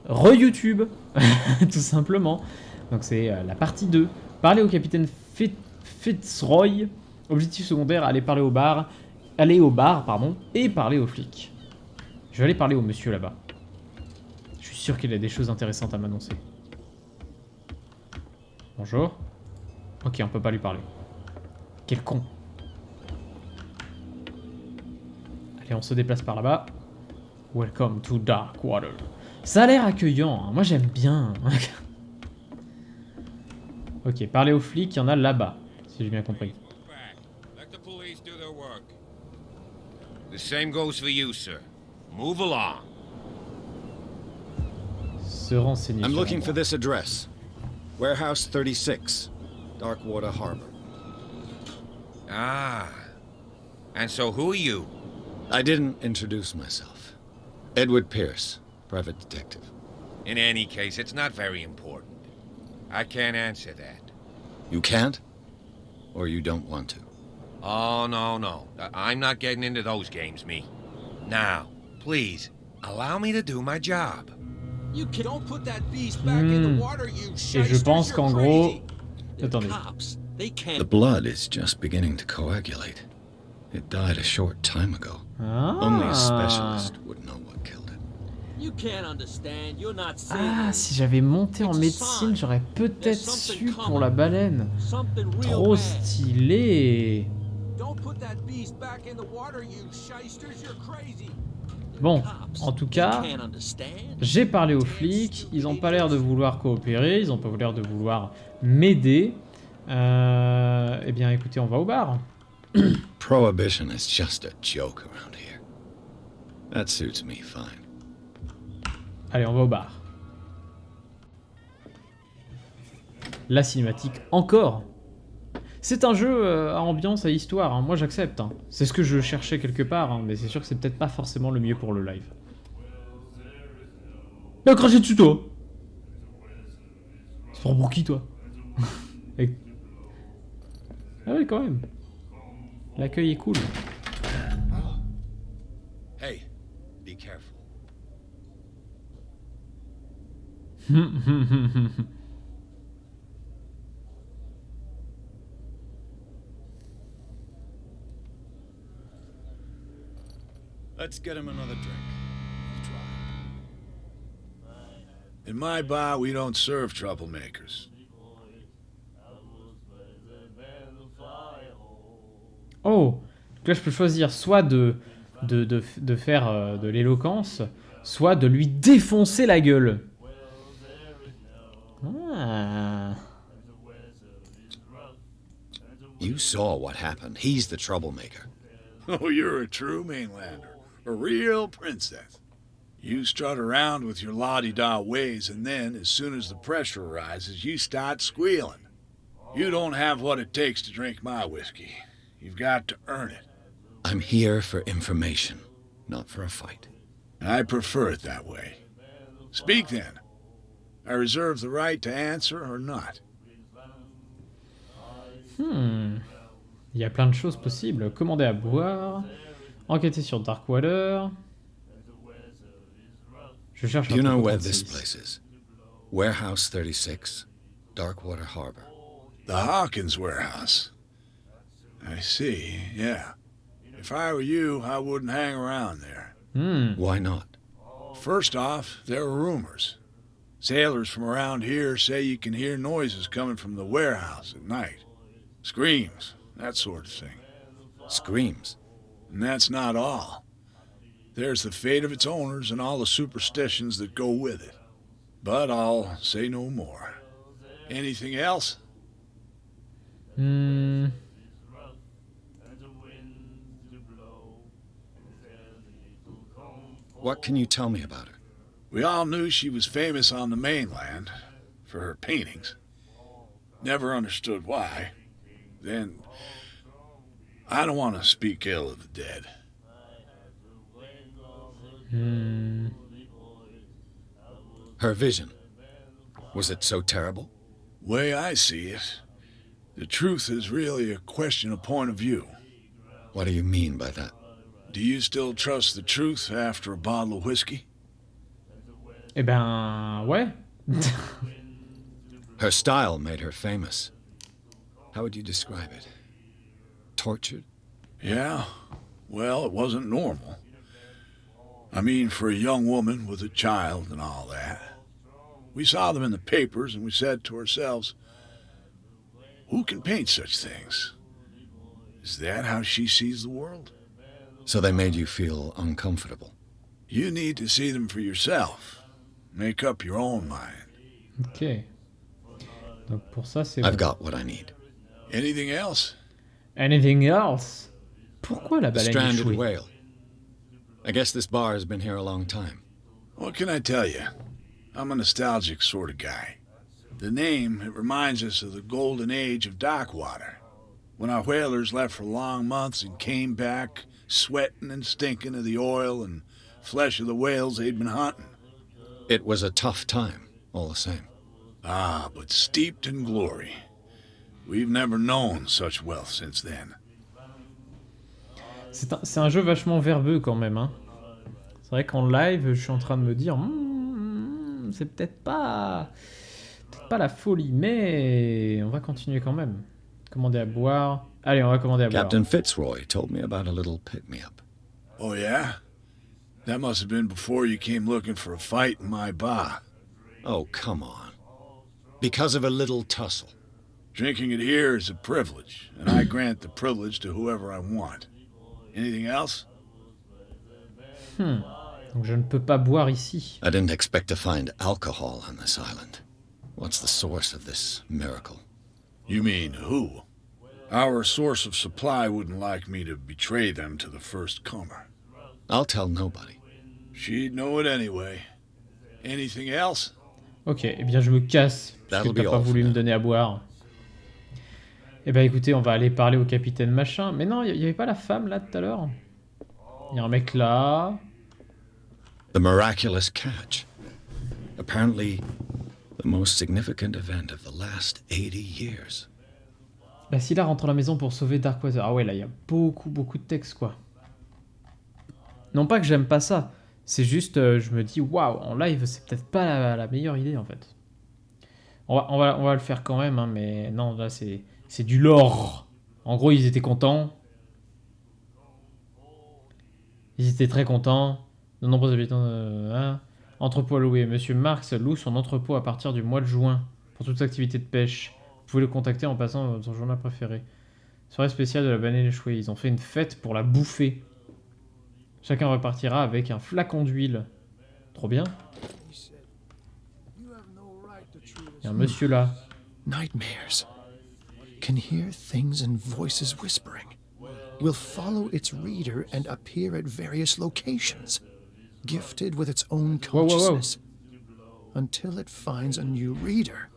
re-YouTube, tout simplement. Donc c'est la partie 2. Parler au capitaine Fitzroy. Objectif secondaire, aller parler au bar. Aller au bar, pardon, et parler aux flics. Je vais aller parler au monsieur là-bas. Je suis sûr qu'il a des choses intéressantes à m'annoncer. Bonjour. Ok, on peut pas lui parler. Quel con. Allez, on se déplace par là-bas. Welcome to Darkwater. Ça a l'air accueillant, hein. Moi j'aime bien. Ok, parler aux flics, il y en a là-bas, si j'ai bien compris. The same goes for you, sir. Move along. Se renseigner. I'm looking for this address. Warehouse 36, Darkwater Harbor. Ah. And so who are you? I didn't introduce myself. Edward Pierce, private detective. In any case, it's not very important. I can't answer that. You can't? Or you don't want to? Oh, no. I'm not getting into those games, me. Now, please, allow me to do my job. You don't put that beast back in the water, you Et je pense qu'en gros... Attendez. The blood is just beginning to coagulate. It died a short time ago. Only a specialist would know what killed it. You can't understand. You're not Ah, si j'avais monté en médecine, j'aurais peut-être su pour la baleine. Trop stylé. Bon, en tout cas, j'ai parlé aux flics, ils ont pas l'air de vouloir coopérer, ils ont pas l'air de vouloir m'aider. Eh bien, écoutez, on va au bar. Prohibition is just a joke around here. That suits me fine. Allez, on va au bar. La cinématique, encore. C'est un jeu à ambiance, à histoire, hein. Moi j'accepte. Hein. C'est ce que je cherchais quelque part, hein, mais c'est sûr que c'est peut-être pas forcément le mieux pour le live. Il a craché dessus, toi. C'est pour qui, toi? Et... Ah oui, quand même. L'accueil est cool. Hey, be careful. Let's get him another drink. Try. In my bar, we don't serve troublemakers. Oh, donc là je peux choisir soit de faire de l'éloquence, soit de lui défoncer la gueule. Ah. You saw what happened. He's the troublemaker. Oh, you're a true mainlander. A real princess. You strut around with your la-di-da ways, and then, as soon as the pressure rises, you start squealing. You don't have what it takes to drink my whiskey. You've got to earn it. I'm here for information, not for a fight. I prefer it that way. Speak then. I reserve the right to answer or not. Il y a plein de choses possibles. Commander à boire, enquêter sur Darkwater. Je cherche un You know truc where 36. this place is? Warehouse 36, Darkwater Harbor. The Hawkins warehouse. I see, yeah. If I were you, I wouldn't hang around there. Why not? First off, there are rumors. Sailors from around here say you can hear noises coming from the warehouse at night. Screams, that sort of thing. Screams. And that's not all. There's the fate of its owners and all the superstitions that go with it. But I'll say no more. Anything else? What can you tell me about her? We all knew she was famous on the mainland for her paintings. Never understood why. Then, I don't want to speak ill of the dead. Her vision. Was it so terrible? Way I see it, the truth is really a question of point of view. What do you mean by that? Do you still trust the truth after a bottle of whiskey? Eh ben, ouais. Her style made her famous. How would you describe it? Tortured? Yeah, well, it wasn't normal. I mean, for a young woman with a child and all that. We saw them in the papers and we said to ourselves, who can paint such things? Is that how she sees the world? So they made you feel uncomfortable. You need to see them for yourself. Make up your own mind. Ok. Donc pour ça, c'est I've bon. got what I need. Anything else? Anything else? Pourquoi la The baleine stranded échouée? whale. I guess this bar has been here a long time. What can I tell you? I'm a nostalgic sort of guy. The name, it reminds us of the golden age of dockwater, when our whalers left for long months and came back sweating and stinking of the oil and flesh of the whales they'd been hunting. It was a tough time, all the same. Ah, but steeped in glory. We've never known such wealth since then. C'est un jeu vachement verbeux quand même. Hein. C'est vrai qu'en live, je suis en train de me dire, c'est peut-être pas la folie, mais on va continuer quand même. Commander à boire. Allez, on va commander à boire. Captain Fitzroy told me about a little pick-me-up. Oh, yeah? That must have been before you came looking for a fight in my bar. Oh, come on. Because of a little tussle. Drinking it here is a privilege, and I grant the privilege to whoever I want. Anything else? Donc je ne peux pas boire ici. I didn't expect to find alcohol on this island. What's the source of this miracle? You mean who? Our source of supply wouldn't like me to betray them to the first comer. I'll tell nobody. She'd know it anyway. Anything else? Ok, eh bien je me casse, puisque That'll t'as be pas all voulu for me now. donner à boire. Eh ben écoutez, on va aller parler au capitaine machin. Mais non, il y avait pas la femme là tout à l'heure. Il y a un mec là. The miraculous catch. Apparently, the most significant event of the last 80 years. La Scylla rentre à la maison pour sauver Darkwater. Ah ouais, là il y a beaucoup de texte quoi. Non pas que j'aime pas ça, c'est juste je me dis waouh, en live c'est peut-être pas la meilleure idée en fait. On va le faire quand même, hein, mais non là c'est du lore. En gros ils étaient contents. Ils étaient très contents. De nombreux habitants. Entrepôt à louer. Monsieur Marx loue son entrepôt à partir du mois de juin pour toute activité de pêche. Vous pouvez le contacter en passant votre journal préféré. Soirée spéciale de la baleine échouée. Ils ont fait une fête pour la bouffer. Chacun repartira avec un flacon d'huile. Trop bien. Il y a un monsieur là. Nightmares. Can hear things and voices whispering. Will follow its reader and appear at various locations, gifted with its own Whoa. consciousness, until it finds a new reader.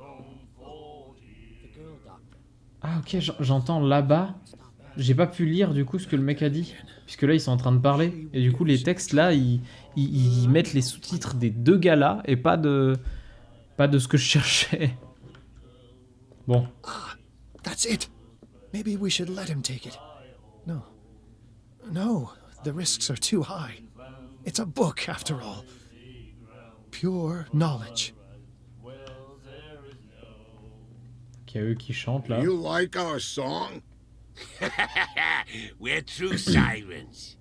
Ah ok, j'entends là-bas. J'ai pas pu lire du coup ce que le mec a dit. Puisque là ils sont en train de parler. Et du coup les textes là, ils mettent les sous-titres des deux gars là et pas de ce que je cherchais. Bon. That's it. Maybe we should let him take it. No, the risks are too high. It's a book, after all. Pure knowledge. Il y a eux qui chantent là. You like our song? We're true sirens.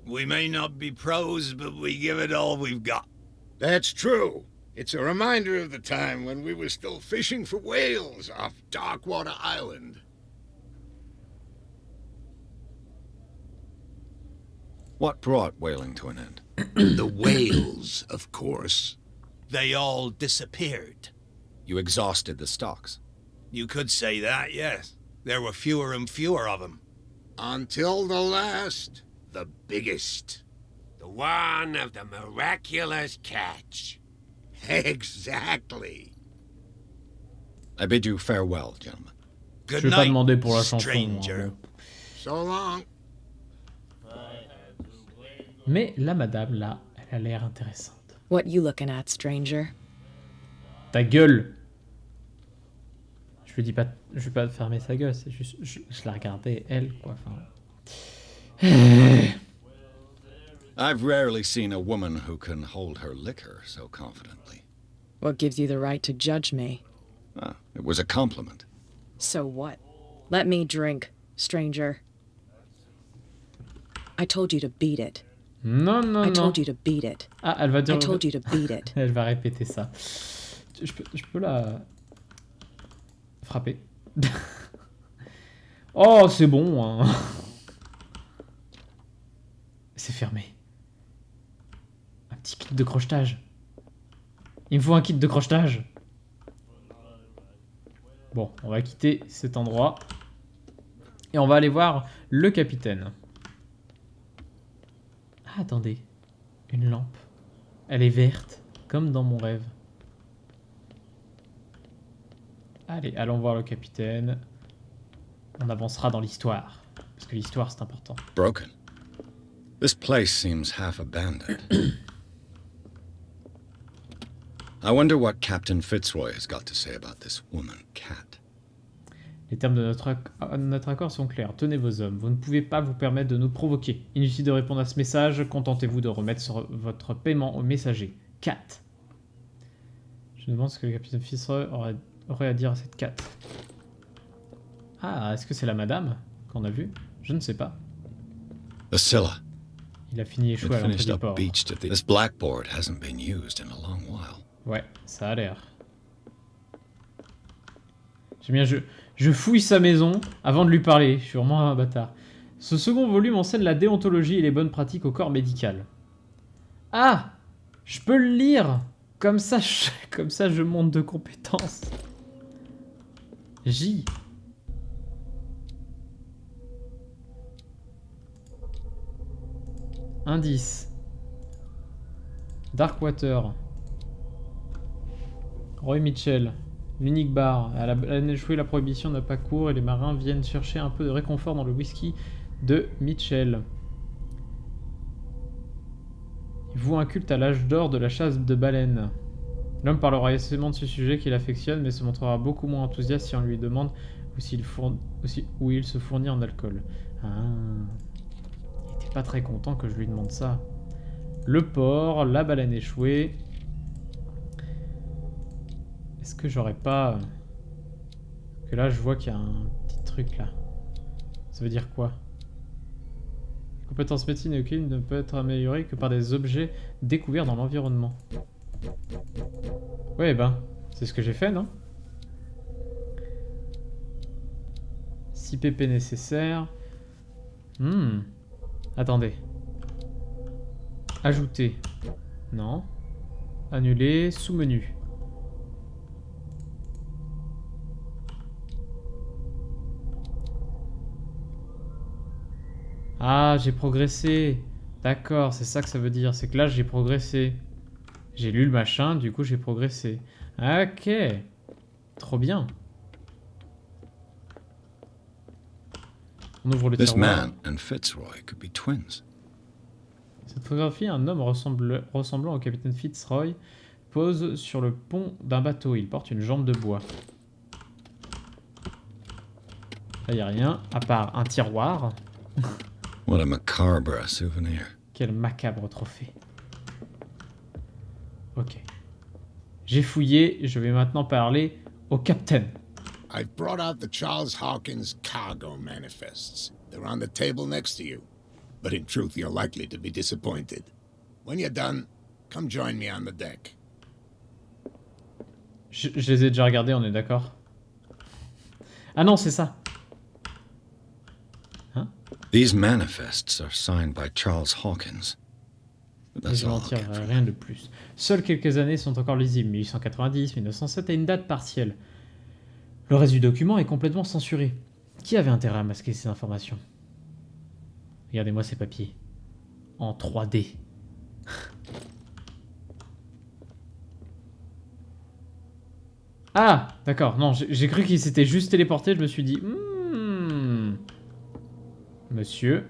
We may not be pros, but we give it all we've got. That's true. It's a reminder of the time when we were still fishing for whales off Darkwater Island. What brought whaling to an end? The whales, of course. They all disappeared. You exhausted the stocks. You could say that, yes. There were fewer and fewer of them. Until the last, the biggest. The one of the miraculous catch. Exactly. I bid you farewell, gentlemen. Je Good vais pas night, demander pour la chanson. stranger. Bon. So long. Mais la madame là, elle a l'air intéressante. What you looking at, stranger? Ta gueule. Je lui dis pas, je vais pas fermer sa gueule, c'est juste, je la regardais elle quoi. Enfin. I've rarely seen a woman who can hold her liquor so confidently. What gives you the right to judge me? Ah, it was a compliment. So what? Let me drink, stranger. I told you to beat it. Non, non, I non. told you to beat it. Ah, elle va dire... I told you to beat it. Elle va répéter ça. Je peux la... frapper. Oh, c'est bon, hein. C'est fermé. Un petit kit de crochetage. Il me faut un kit de crochetage. Bon, on va quitter cet endroit. Et on va aller voir le capitaine. Ah, attendez. Une lampe. Elle est verte, comme dans mon rêve. Allez, allons voir le capitaine. On avancera dans l'histoire. Parce que l'histoire, c'est important. Broken. This place seems half abandoned. I wonder what Captain Fitzroy has got to say about this woman, Cat. Les termes de notre accord sont clairs. Tenez vos hommes. Vous ne pouvez pas vous permettre de nous provoquer. Inutile de répondre à ce message. Contentez-vous de remettre votre paiement au messager. Cat. Je me demande ce que le capitaine Fitzroy aurait à dire à cette Cat. Ah, est-ce que c'est la madame qu'on a vue? Je ne sais pas. The Scylla. Il a fini échoué à l'entrée du port. This blackboard hasn't been used in a long while. Ouais, ça a l'air. J'aime bien, je fouille sa maison avant de lui parler. Je suis vraiment un bâtard. Ce second volume enseigne la déontologie et les bonnes pratiques au corps médical. Ah! Je peux le lire! Comme ça, je monte de compétences. J. Indice. Darkwater. Roy Mitchell. L'unique bar. Elle a échoué, la prohibition n'a pas cours et les marins viennent chercher un peu de réconfort dans le whisky de Mitchell. Il voue un culte à l'âge d'or de la chasse de baleines. L'homme parlera aisément de ce sujet qu'il affectionne, mais se montrera beaucoup moins enthousiaste si on lui demande où il se fournit en alcool. Ah. Il était pas très content que je lui demande ça. Le port, la baleine échouée. Est-ce que j'aurais pas... Que là, je vois qu'il y a un petit truc là. Ça veut dire quoi? Les compétences médecine et aucune ne peut être améliorée que par des objets découverts dans l'environnement. Ouais, ben, c'est ce que j'ai fait, non? 6 pp nécessaires. Attendez. Ajouter. Non. Annuler. Sous-menu. Ah, j'ai progressé. D'accord, c'est ça que ça veut dire. C'est que là, j'ai progressé. J'ai lu le machin, du coup, j'ai progressé. Ok. Trop bien. On ouvre le This tiroir. man and Fitzroy could be twins. Cette photographie, un homme ressemblant au capitaine Fitzroy pose sur le pont d'un bateau. Il porte une jambe de bois. Là, il n'y a rien, à part un tiroir. What a macabre souvenir. Quel macabre trophée. Ok. J'ai fouillé, je vais maintenant parler au capitaine. I've brought out the Charles Hawkins cargo manifests. They're on the table next to you. But in truth, you're likely to be disappointed. When you're done, come join me on the deck. Je les ai déjà regardés, on est d'accord? Ah non, c'est ça. Hein? These manifests are signed by Charles Hawkins. But Et that's je all m'en I'll tire get from rien that. de plus. Seules quelques années sont encore lisibles. 1890, 1907 et une date partielle. Le reste du document est complètement censuré. Qui avait intérêt à masquer ces informations? Regardez-moi ces papiers. En 3D. Ah, d'accord. Non, j'ai cru qu'il s'était juste téléporté. Je me suis dit... Monsieur.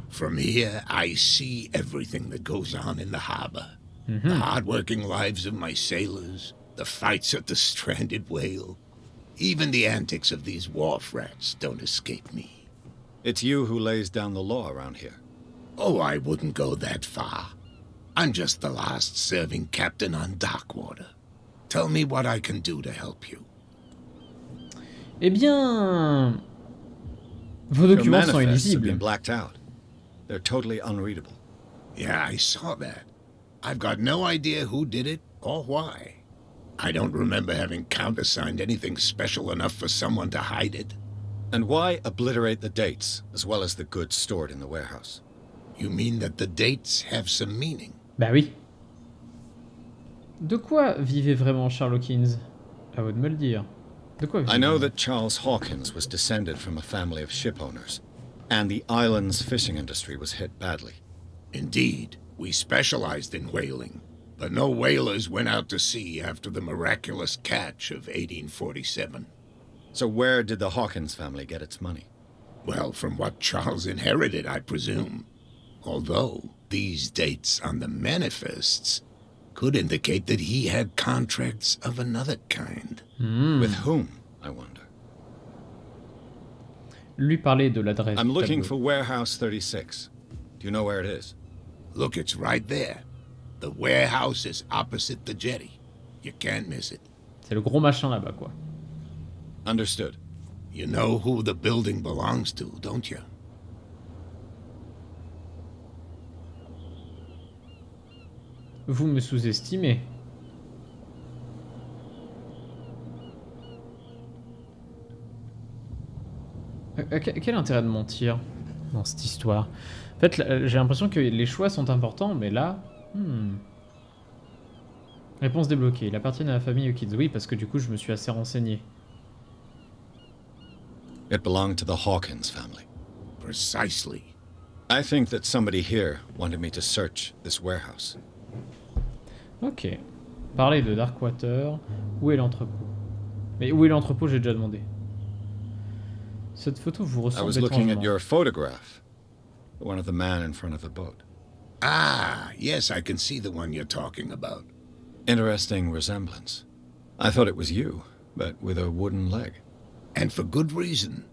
From here, I see everything that goes on in the harbor. The hard-working lives of my sailors, the fights at the stranded whale. Even the antics of these wharf rats don't escape me. It's you who lays down the law around here. Oh, I wouldn't go that far. I'm just the last serving captain on Darkwater. Tell me what I can do to help you. Eh bien... Vos Your documents sont manifests have been illisibles. blacked out. They're totally unreadable. Yeah, I saw that. I've got no idea who did it or why. I don't remember having countersigned anything special enough for someone to hide it. And why obliterate the dates, as well as the goods stored in the warehouse? You mean that the dates have some meaning? Bah oui. De quoi vivait vraiment Charles Hawkins? À vous de me le dire. De quoi vivait? I know that Charles Hawkins was descended from a family of ship owners, and the island's fishing industry was hit badly. Indeed, we specialized in whaling, but no whalers went out to sea after the miraculous catch of 1847. So where did the Hawkins family get its money? Well, from what Charles inherited, I presume. Although, these dates on the manifests could indicate that he had contracts of another kind. With whom, I wonder? Lui parler de l'adresse. I'm du looking tableau. for Warehouse 36. Do you know where it is? Look, it's right there. The warehouse is opposite the jetty. You can't miss it. C'est le gros machin là-bas, quoi. Understood. You know who the building belongs to, don't you? Vous me sous-estimez. Quel intérêt de mentir dans cette histoire? En fait, j'ai l'impression que les choix sont importants, mais là... Réponse débloquée. Il appartient à la famille Hawkins. Oui, parce que du coup, je me suis assez renseigné. It belonged to the Hawkins family. Precisely. I think that somebody here wanted me to search this warehouse. Ok. Parler de Darkwater. Où est l'entrepôt? Mais où est l'entrepôt, j'ai déjà demandé. Cette photo vous I ressemble was looking at étrangement. your photograph. The one of the man in front of the boat. Ah, yes, I can see the one you're talking about. Interesting resemblance. I thought it was you, but with a wooden leg. And for good reason.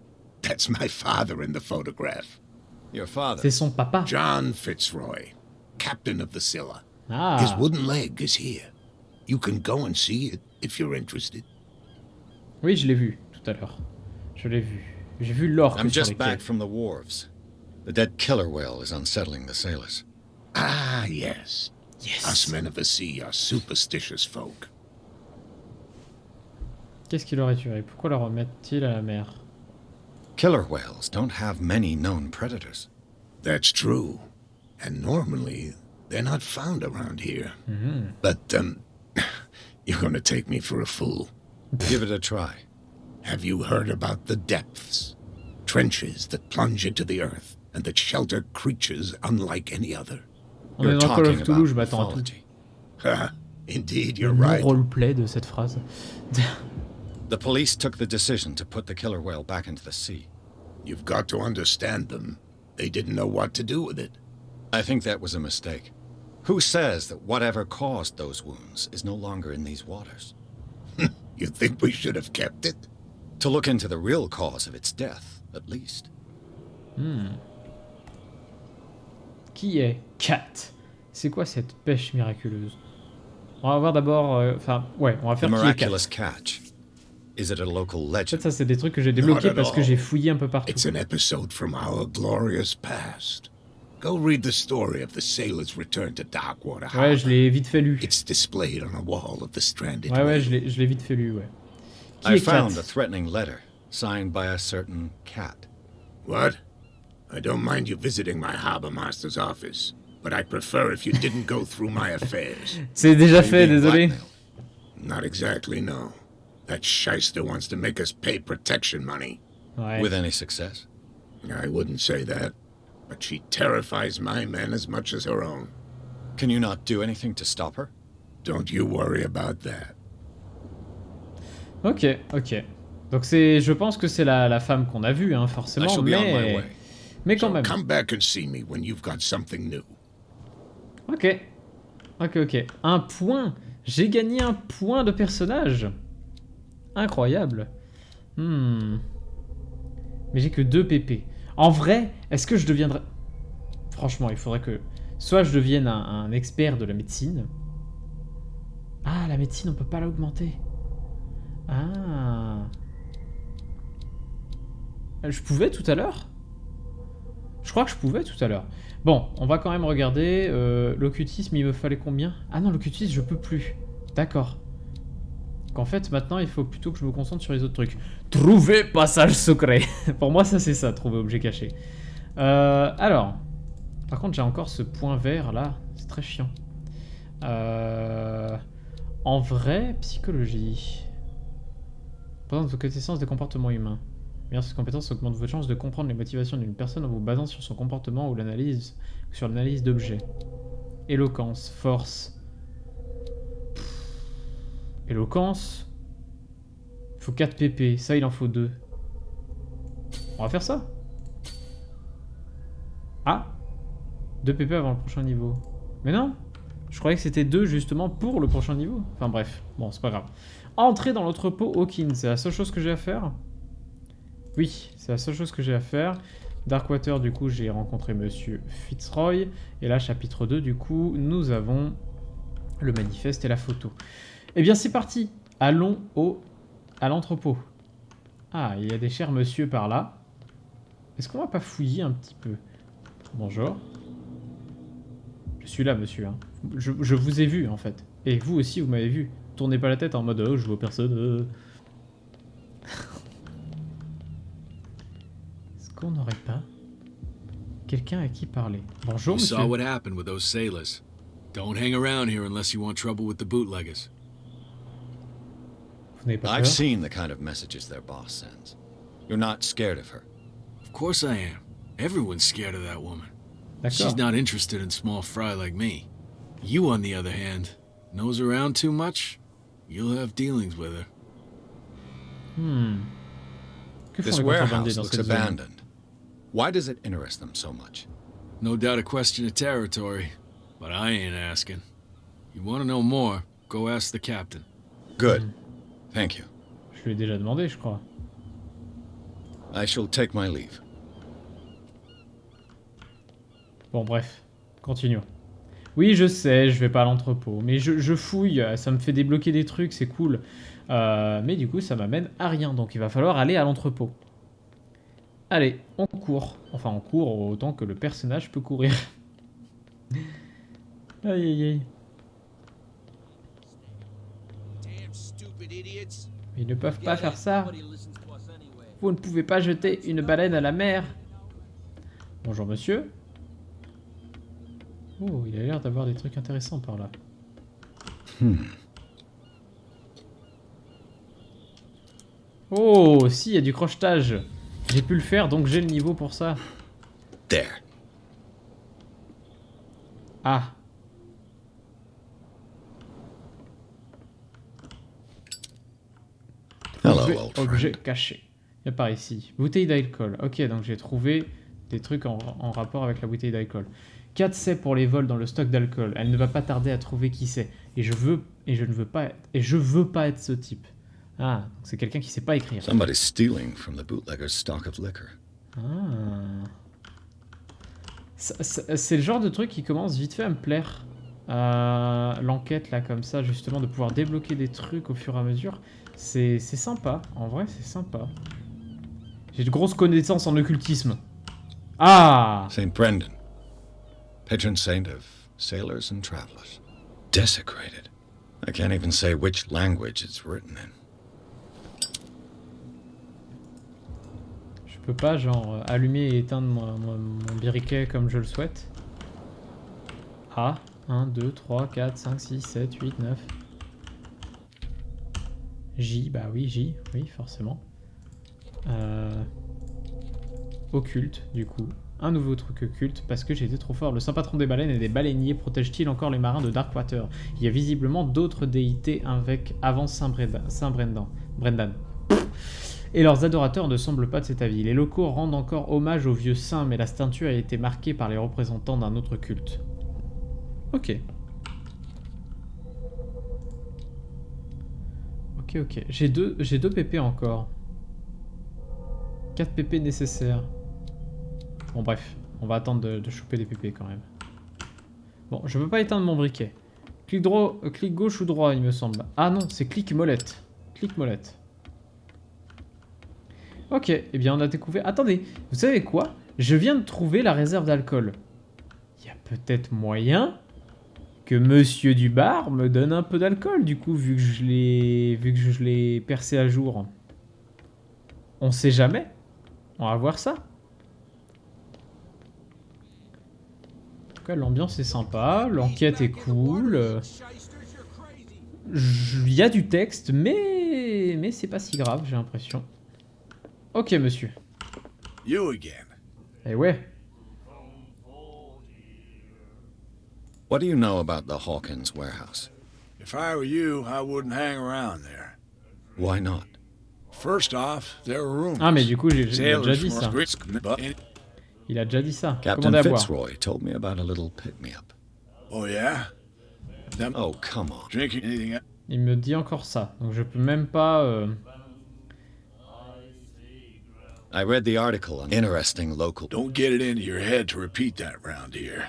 That's my father in the photograph. Your father? C'est son papa. John Fitzroy, captain of the Scylla. Ah. His wooden leg is here. You can go and see it if you're interested. Oui, je l'ai vu tout à l'heure. Je l'ai vu. J'ai vu l'orque I'm sur just les back quais. from the wharves. The dead killer whale is unsettling the sailors. Ah, yes. Yes. Us men of the sea are superstitious folk. Qu'est-ce qu'il aurait tué? Pourquoi le remettent-ils à la mer? Killer whales don't have many known predators. That's true. And normally, they're not found around here. But, you're gonna take me for a fool. Give it a try. Have you heard about the depths? Trenches that plunge into the earth and that shelter creatures unlike any other. On You're est dans Call talking of Toulouse, je about m'attends à tout. mythology. Ha! Indeed, you're Le right. roleplay de cette phrase. The police took the decision to put the killer whale back into the sea. You've got to understand them. They didn't know what to do with it. I think that was a mistake. Who says that whatever caused those wounds is no longer in these waters? You think we should have kept it? To look into the real cause of its death, at least. Qui est Cat? C'est quoi cette pêche miraculeuse? On va voir d'abord... Enfin, ouais, on va The faire qui est Cat. miraculous catch. Is it a local En legend? fait, ça, c'est des trucs que j'ai débloqués Not at parce que all. j'ai fouillé un peu partout. It's an episode from our glorious past. Go read the story of the sailor's return to Darkwater Harbor. Ouais, je l'ai vite fait lu. It's displayed on a wall of the stranded Ouais, whale. je l'ai vite fait lu, ouais. Qui I est Cat? found a threatening letter signed by a certain cat. What? I don't mind you visiting my harbor master's office, but I'd prefer if you didn't go through my affairs. C'est déjà Are you fait, being désolé. blackmailed? Not exactly, no. That shyster wants to make us pay protection money. Ouais. With any success? I wouldn't say that, but she terrifies my men as much as her own. Can you not do anything to stop her? Don't you worry about that. Ok, ok. Donc c'est, je pense que c'est la femme qu'on a vue, hein, I forcément, shall be on my mais... way. Mais quand So même. come back and see me when you've got something new. Ok. Ok, ok. Un point. J'ai gagné un point de personnage. Incroyable. Mais j'ai que 2 PP. En vrai, est-ce que je deviendrai... Franchement, il faudrait que... Soit je devienne un expert de la médecine. Ah, la médecine, on peut pas l'augmenter. Ah. Je pouvais tout à l'heure? Je crois que je pouvais tout à l'heure. Bon, on va quand même regarder. L'occultisme, il me fallait combien? Ah non, l'occultisme, je peux plus. D'accord. Qu'en fait, maintenant, il faut plutôt que je me concentre sur les autres trucs. Trouver passage secret. Pour moi, ça, c'est ça, trouver objet caché. Alors. Par contre, j'ai encore ce point vert, là. C'est très chiant. En vrai, psychologie. Présente vos connaissances des comportements humains. Bien, cette compétence augmente vos chances de comprendre les motivations d'une personne en vous basant sur son comportement ou sur l'analyse d'objets. Éloquence, force. Éloquence. Il faut 4 pp, ça il en faut 2. On va faire ça. Ah, 2 pp avant le prochain niveau. Mais non, je croyais que c'était 2 justement pour le prochain niveau. Enfin bref, bon c'est pas grave. Entrer dans l'entrepôt Hawkins, c'est la seule chose que j'ai à faire. Oui, c'est la seule chose que j'ai à faire. Darkwater, du coup, j'ai rencontré Monsieur Fitzroy. Et là, chapitre 2, du coup, nous avons le manifeste et la photo. Eh bien, c'est parti. Allons à l'entrepôt. Ah, il y a des chers monsieur par là. Est-ce qu'on va pas fouiller un petit peu? Bonjour. Je suis là, monsieur. Hein. Je vous ai vu, en fait. Et vous aussi, vous m'avez vu. Tournez pas la tête en mode « Oh, je vois personne. » Qu'on n'aurait pas quelqu'un à qui parler. Bonjour, monsieur. You saw what happened with those sailors. Don't hang around here unless you want trouble with the bootleggers. Vous n'avez pas peur? I've seen the kind of messages their boss sends. You're not scared of her? Of course I am. Everyone's scared of that woman. She's D'accord. not interested in small fry like me. You, on the other hand, nose around too much, you'll have dealings with her. Que font This les warehouse contrebandiers dans looks cette zone? abandoned. Why does it interest them so much? No doubt a question of territory, but I ain't asking. You want to know more, go ask the captain. Good. Thank you. Je lui ai déjà demandé, je crois. I shall take my leave. Bon, bref. Continuons. Oui, je sais, je vais pas à l'entrepôt. Mais je fouille, ça me fait débloquer des trucs, c'est cool. Mais du coup, ça m'amène à rien. Donc il va falloir aller à l'entrepôt. Allez, on court. Enfin, on court autant que le personnage peut courir. Aïe, aïe, aïe. Damn stupid idiots. Ils ne peuvent pas faire ça. Vous ne pouvez pas jeter une baleine à la mer. Bonjour, monsieur. Oh, il a l'air d'avoir des trucs intéressants par là. Oh, si, il y a du crochetage. J'ai pu le faire, donc j'ai le niveau pour ça. There. Ah. Hello, Objet, old objet friend. caché. Il n'y a pas ici. Bouteille d'alcool. Ok, donc j'ai trouvé des trucs en rapport avec la bouteille d'alcool. 4 c'est pour les vols dans le stock d'alcool. Elle ne va pas tarder à trouver qui c'est. Et je ne veux pas être ce type. Ah, donc c'est quelqu'un qui sait pas écrire. Somebody's stealing from the bootlegger's stock of liquor. Ah. C'est le genre de truc qui commence vite fait à me plaire. L'enquête là comme ça, justement, de pouvoir débloquer des trucs au fur et à mesure. C'est sympa, en vrai c'est sympa. J'ai de grosses connaissances en occultisme. Ah! St. Brendan, patron saint of sailors and travelers. Desecrated. I can't even say which language it's written in. Je peux pas genre allumer et éteindre mon briquet comme je le souhaite. Ah, 1, 2, 3, 4, 5, 6, 7, 8, 9. J, bah oui, J, oui, forcément. Occulte, du coup. Un nouveau truc occulte, parce que j'ai été trop fort. Le saint patron des baleines et des baleiniers protège-t-il encore les marins de Darkwater? Il y a visiblement d'autres déités avant Saint Brendan. Et leurs adorateurs ne semblent pas de cet avis. Les locaux rendent encore hommage au vieux saint, mais la statue a été marquée par les représentants d'un autre culte. Ok. Ok. J'ai 2 pp encore. 4 pp nécessaires. Bon bref, On va attendre de choper des pépés quand même. Bon, je peux pas éteindre mon briquet. Clic droit, clic gauche ou droit, il me semble. Ah non, c'est clic molette. Clic molette. Ok, eh bien on a découvert... Attendez, vous savez quoi? Je viens de trouver la réserve d'alcool. Il y a peut-être moyen que monsieur du bar me donne un peu d'alcool, du coup, vu que je l'ai percé à jour. On sait jamais. On va voir ça. En tout cas, l'ambiance est sympa, l'enquête est cool. Il y a du texte, mais c'est pas si grave, j'ai l'impression. Ok, monsieur. You again. Eh ouais. What do you know about the Hawkins warehouse? If I were you, I wouldn't hang around there. Why not? First off, there are rumors. Ah, mais du coup, il a déjà dit ça. But... Il a déjà dit ça. Captain Commandez à boire. Fitzroy told me about a little pick-me-up. Oh yeah? Them Oh, come on. drinking anything else? Il me dit encore ça. Donc je peux même pas... I read the article on interesting local... Don't get it into your head to repeat that round here.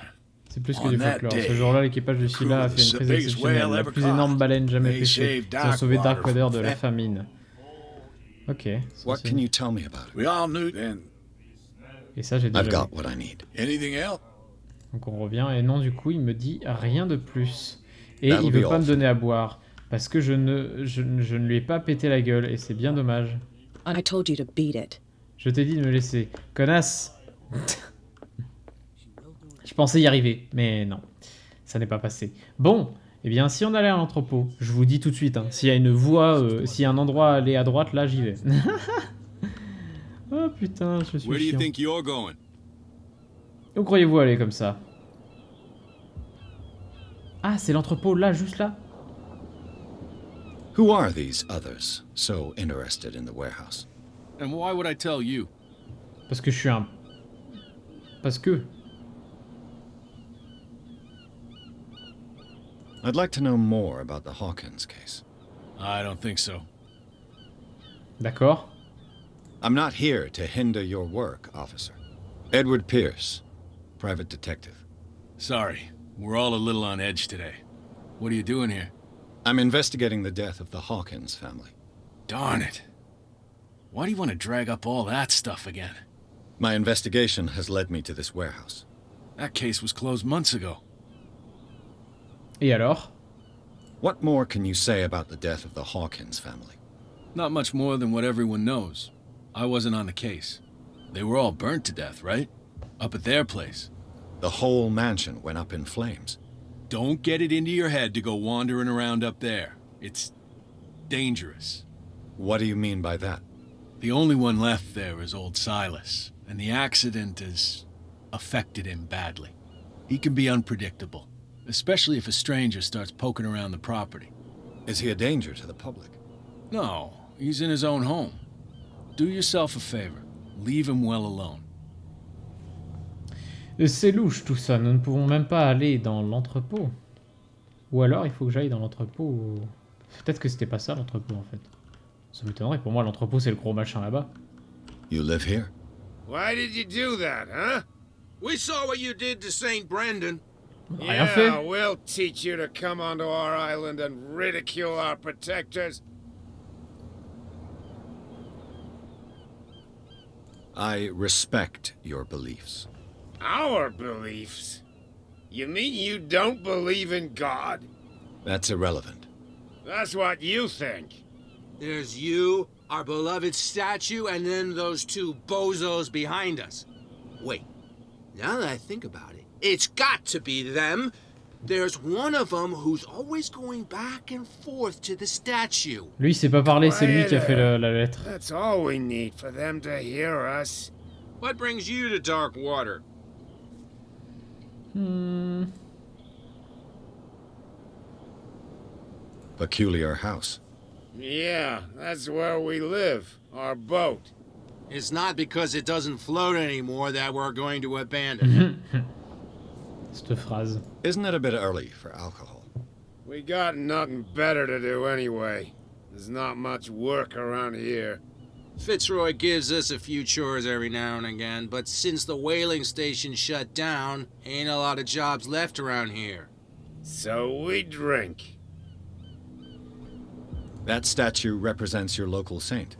C'est plus que du folklore. Ce jour-là, l'équipage de Sheila a fait une prise exceptionnelle. La plus énorme baleine jamais pêchée. Ils ont sauvé Darkwater de la famine. Ok. What can you tell me about it? We all knew then. Et ça, j'ai déjà I've vu. got what I need. Anything else? Donc on revient. Et non, du coup, il me dit rien de plus. Et That'll il veut be pas all. me donner à boire. Parce que je ne lui ai pas pété la gueule. Et c'est bien dommage. I told you to beat it. Je t'ai dit de me laisser. Connasse. Je pensais y arriver, mais non. Ça n'est pas passé. Bon, eh bien, si on allait à l'entrepôt, je vous dis tout de suite, hein, s'il y a une voie, s'il y a un endroit à aller à droite, là, j'y vais. Oh putain, je suis Where do you chiant. think you're going? Où croyez-vous aller comme ça? Ah, c'est l'entrepôt, là, juste là. Who are these others so interested in the warehouse? And why would I tell you? Parce que je suis un... Parce que... I'd like to know more about the Hawkins case. I don't think so. D'accord. I'm not here to hinder your work, officer. Edward Pierce, private detective. Sorry, we're all a little on edge today. What are you doing here? I'm investigating the death of the Hawkins family. Darn it. Why do you want to drag up all that stuff again? My investigation has led me to this warehouse. That case was closed months ago. Et alors? What more can you say about the death of the Hawkins family? Not much more than what everyone knows. I wasn't on the case. They were all burnt to death, right? Up at their place. The whole mansion went up in flames. Don't get it into your head to go wandering around up there. It's dangerous. What do you mean by that? The only one left there is old Silas, and the accident has affected him badly. He can be unpredictable, especially if a stranger starts poking around the property. Is he a danger to the public? No, he's in his own home. Do yourself a favor. Leave him well alone. C'est louche tout ça, nous ne pouvons même pas aller dans l'entrepôt. Ou alors il faut que j'aille dans l'entrepôt. Peut-être que c'était pas ça l'entrepôt en fait. Ça m'étonnerait, pour moi l'entrepôt c'est le gros machin là-bas. You live here? Why did you do that, huh? We saw what you did to St. Brendan. Rien fait. We'll teach you to come onto our island and ridicule our protectors. I respect your beliefs. Our beliefs? You mean you don't believe in God? That's irrelevant. That's what you think. There's you, our beloved statue, and then those two bozos behind us. Wait, now that I think about it, it's got to be them. There's one of them who's always going back and forth to the statue. Lui il sait pas parler, c'est lui qui a fait la lettre. That's all we need for them to hear us. What brings you to Darkwater? Peculiar house. Yeah, that's where we live. Our boat. It's not because it doesn't float anymore that we're going to abandon it. Cette phrase. Isn't it a bit early for alcohol? We got nothing better to do anyway. There's not much work around here. Fitzroy gives us a few chores every now and again, but since the whaling station shut down, ain't a lot of jobs left around here. So we drink. That statue represents your local saint.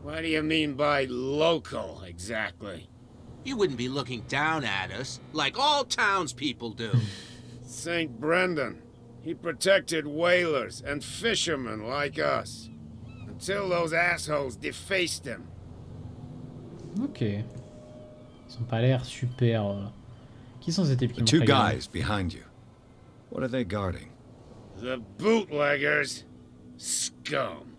What do you mean by local, exactly? You wouldn't be looking down at us, like all townspeople do. St. Brendan. He protected whalers and fishermen like us. Until those assholes defaced him. Ok. Ils ont pas l'air super... Qui sont ces types qui The m'ont two fait gagner? guys behind you. What are they guarding? The bootleggers. Scum.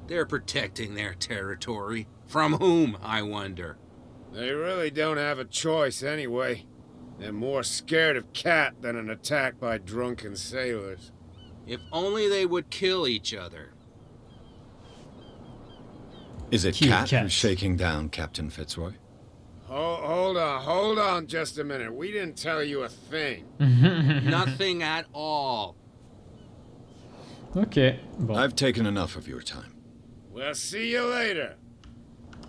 They're protecting their territory. From whom, I wonder? They really don't have a choice anyway. They're more scared of Cat than an attack by drunken sailors. If only they would kill each other. Is it Kill Cat Cat. who's shaking down Captain Fitzroy? Hold on just a minute. We didn't tell you a thing. Nothing at all. Ok, bon. I've taken enough of your time. We'll see you later.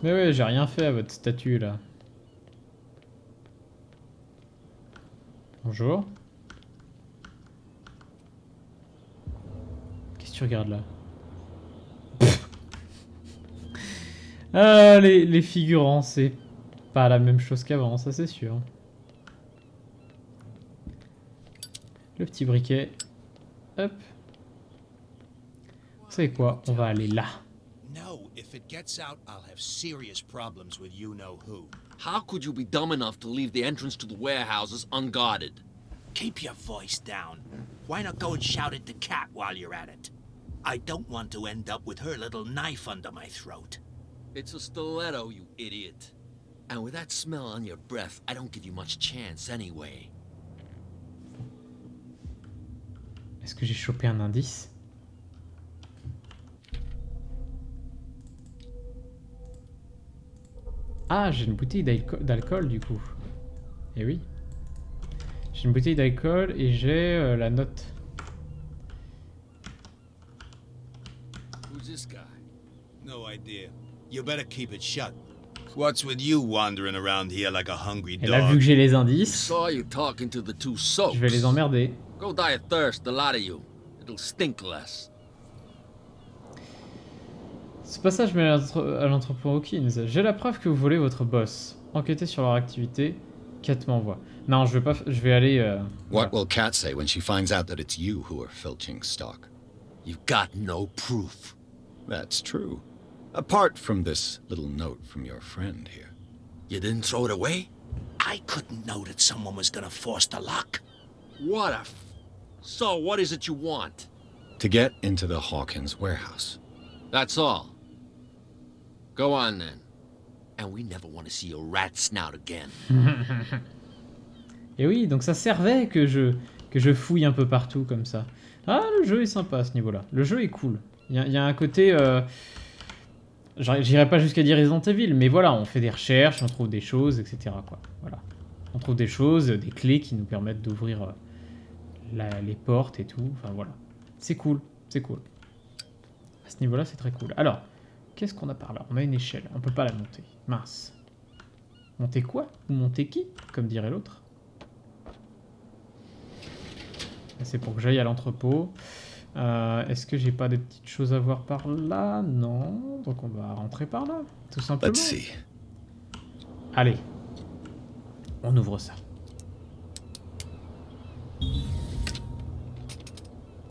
Mais ouais, j'ai rien fait à votre statue là. Bonjour. Qu'est-ce que tu regardes là? Ah, les figurants, c'est pas la même chose qu'avant, ça c'est sûr. Le petit briquet. Hop. Vous savez quoi? On va aller là. No, if it gets out, I'll have serious problems with you-know-who. How could you be dumb enough to leave the entrance to the warehouses unguarded? Keep your voice down. Why not go and shout at the cat while you're at it? I don't want to end up with her little knife under my throat. It's a stiletto, you idiot. And with that smell on your breath, I don't give you much chance anyway. Est-ce que j'ai chopé un indice? Ah, j'ai une bouteille d'alcool du coup. Eh oui. J'ai une bouteille d'alcool et j'ai la note. Who's this guy? No idea. You better keep it shut. What's with you wandering around here like a hungry Et dog? là, vu que j'ai les I indices, saw you talking to the two soaks. je vais les emmerder. Go die of thirst, the lot of you. It'll stink less. Ce passage mène à l'entrepôt Hawkins. J'ai la preuve que vous volez votre boss. Enquêtez sur leur activité. Kat m'envoie. Non, je vais pas. Je vais aller. What will Cat say when she finds out that it's you who are filching stock? You've got no proof. That's true. Apart from this little note from your friend here. You didn't throw it away? I couldn't know that someone was gonna force the lock. What a So, what is it you want? To get into the Hawkins warehouse. That's all. Go on then. And we never want to see your rat snout again. Et oui, donc ça servait que je fouille un peu partout comme ça. Ah, le jeu est sympa à ce niveau-là. Le jeu est cool. Il y a un côté... J'irai pas jusqu'à dire Resident Evil, mais voilà, on fait des recherches, on trouve des choses, etc. quoi. Voilà. On trouve des choses, des clés qui nous permettent d'ouvrir les portes et tout. Enfin voilà. C'est cool, c'est cool. À ce niveau-là, c'est très cool. Alors, qu'est-ce qu'on a par là? On a une échelle, on peut pas la monter. Mince. Monter quoi? Ou monter qui? Comme dirait l'autre. C'est pour que j'aille à l'entrepôt. Est-ce que j'ai pas des petites choses à voir par là? Non. Donc on va rentrer par là, tout simplement. Let's see. Allez. On ouvre ça.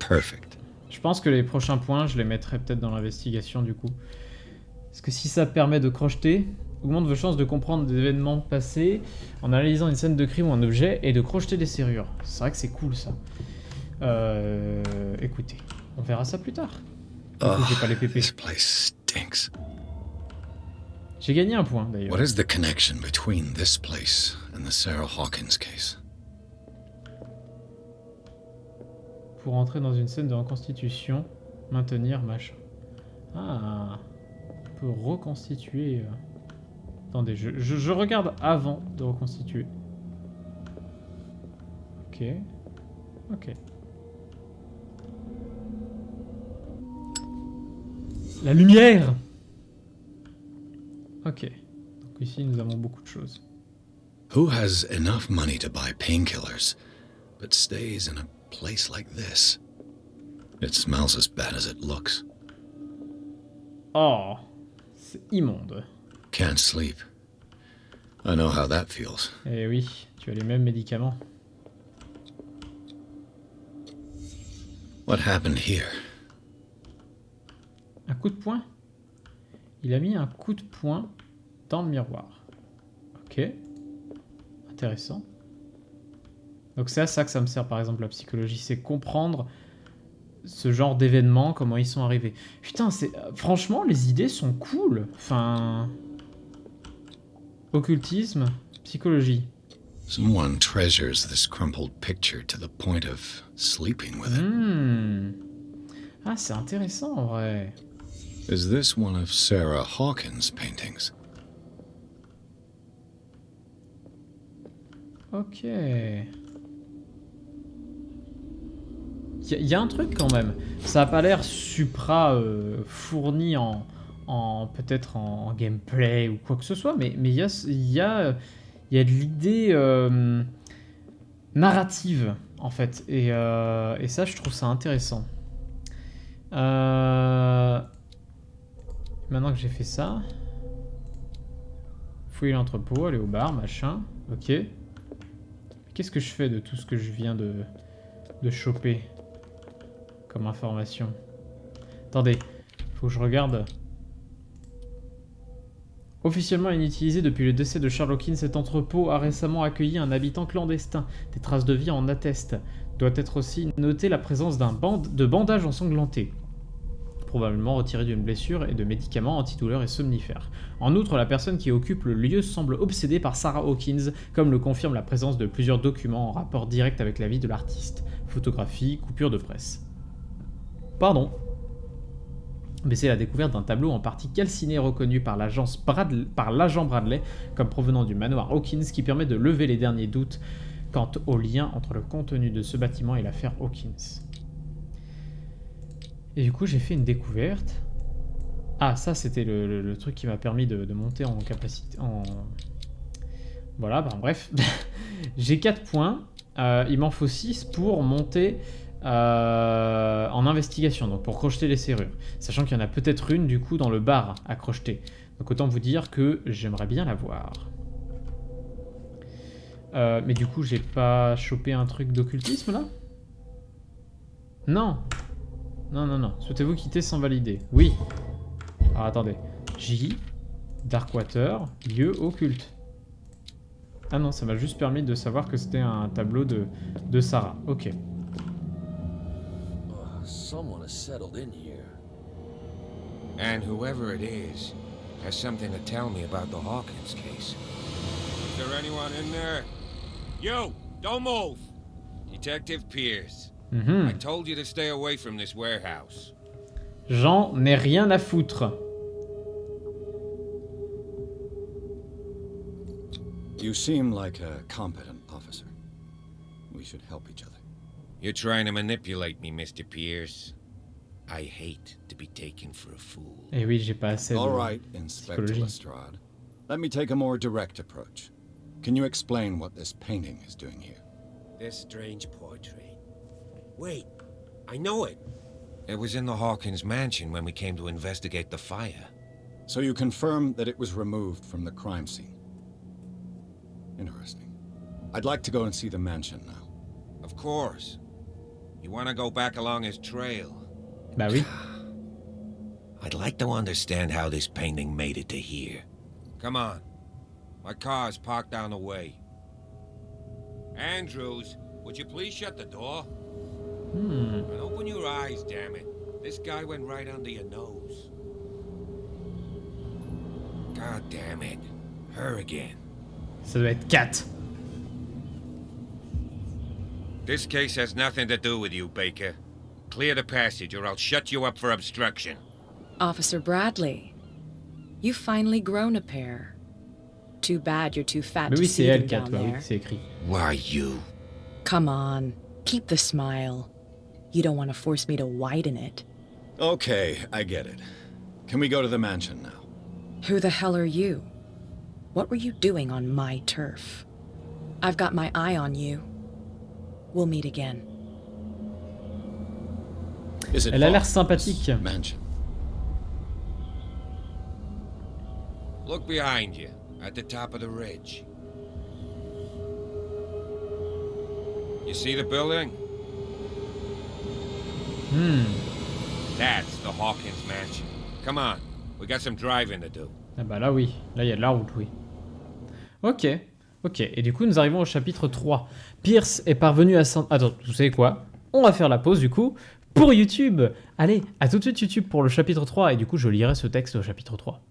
Perfect. Je pense que les prochains points, je les mettrai peut-être dans l'investigation du coup. Parce que si ça permet de crocheter, augmente vos chances de comprendre des événements passés en analysant une scène de crime ou un objet et de crocheter des serrures. C'est vrai que c'est cool ça. Écoutez, on verra ça plus tard. J'ai pas les pépés. This place stinks. J'ai gagné un point d'ailleurs. What is the connection between this place and the Sarah Hawkins case? Pour entrer dans une scène de reconstitution, maintenir machin. Ah, on peut reconstituer. Attendez, je regarde avant de reconstituer. Ok. Ok. La lumière! Ok. Donc ici, nous avons beaucoup de choses. Who has enough money to buy painkillers, but stays in a place like this? It smells as bad as it looks. Oh, c'est immonde. Can't sleep. I know how that feels. Eh oui, tu as les mêmes médicaments. What happened here? Un coup de poing? Il a mis un coup de poing dans le miroir. Ok. Intéressant. Donc c'est à ça que ça me sert par exemple la psychologie, c'est comprendre ce genre d'événements, comment ils sont arrivés. Putain, c'est franchement les idées sont cool. Enfin, occultisme, psychologie. Someone treasures this crumpled picture to the point of sleeping with it. Ah, c'est intéressant en vrai. Is this one of Sarah Hawkins' paintings? Ok. Il y a un truc quand même. Ça a pas l'air supra fourni en peut-être en gameplay ou quoi que ce soit, mais il y a de l'idée narrative en fait. Et ça, je trouve ça intéressant. Maintenant que j'ai fait ça, fouiller l'entrepôt, aller au bar, machin. Ok. Qu'est-ce que je fais de tout ce que je viens de choper comme information? Attendez, faut que je regarde. Officiellement inutilisé depuis le décès de Charles Hawkins, cet entrepôt a récemment accueilli un habitant clandestin. Des traces de vie en attestent. Doit être aussi noté la présence de bandages ensanglantés, probablement retirés d'une blessure, et de médicaments antidouleurs et somnifères. En outre, la personne qui occupe le lieu semble obsédée par Sarah Hawkins, comme le confirme la présence de plusieurs documents en rapport direct avec la vie de l'artiste. Photographies, coupures de presse. Pardon. Mais c'est la découverte d'un tableau en partie calciné reconnu par l'agent Bradley comme provenant du manoir Hawkins qui permet de lever les derniers doutes quant au lien entre le contenu de ce bâtiment et l'affaire Hawkins. Et du coup, j'ai fait une découverte. Ah, ça, c'était le truc qui m'a permis de monter en capacité. Voilà, bah, bref. J'ai 4 points. Il m'en faut 6 pour monter en investigation, donc pour crocheter les serrures. Sachant qu'il y en a peut-être une, du coup, dans le bar à crocheter. Donc autant vous dire que j'aimerais bien la voir. Mais du coup, j'ai pas chopé un truc d'occultisme, là? Non. Non. Souhaitez-vous quitter sans valider? Oui. Alors attendez. J. Darkwater. Lieu occulte. Ah non, ça m'a juste permis de savoir que c'était un tableau de Sarah. Ok. Someone has settled in here. And whoever it is has something to tell me about the Hawkins case. Is there anyone in there? You! Don't move! Detective Pierce. I told you to stay away from this warehouse. J'en ai rien à foutre. You seem like a competent officer. We should help each other. You're trying to manipulate me, Mr. Pierce. I hate to be taken for a fool. Eh oui, j'ai pas assez de All right, Inspector Lestrade. Let me take a more direct approach. Can you explain what this painting is doing here? This strange portrait. Wait, I know it. It was in the Hawkins mansion when we came to investigate the fire. So you confirm that it was removed from the crime scene? Interesting. I'd like to go and see the mansion now. Of course. You want to go back along his trail? Bah oui. I'd like to understand how this painting made it to here. Come on. My car's parked down the way. Andrews, would you please shut the door? And open your eyes, damn it. This guy went right under your nose. God damn it. Her again. Ça doit être 4. This case has nothing to do with you, Baker. Clear the passage or I'll shut you up for obstruction. Officer Bradley, you've finally grown a pair. Too bad you're too fat Mais to oui, see c'est them elle, down 4, bah oui, there. c'est écrit. Why you? Come on, keep the smile. You don't want to force me to widen it. Okay, I get it. Can we go to the mansion now? Who the hell are you? What were you doing on my turf? I've got my eye on you. We'll meet again. Elle a l'air sympathique. Mansion. Look behind you, at the top of the ridge. You see the building? That's the Hawkins mansion. Come on, we got some driving to do. Ah bah là oui, là il y a de la route, oui. Ok, et du coup nous arrivons au chapitre 3. Pierce est parvenu à Attends, vous savez quoi? On va faire la pause du coup pour YouTube. Allez, à tout de suite YouTube pour le chapitre 3 et du coup je lirai ce texte au chapitre 3.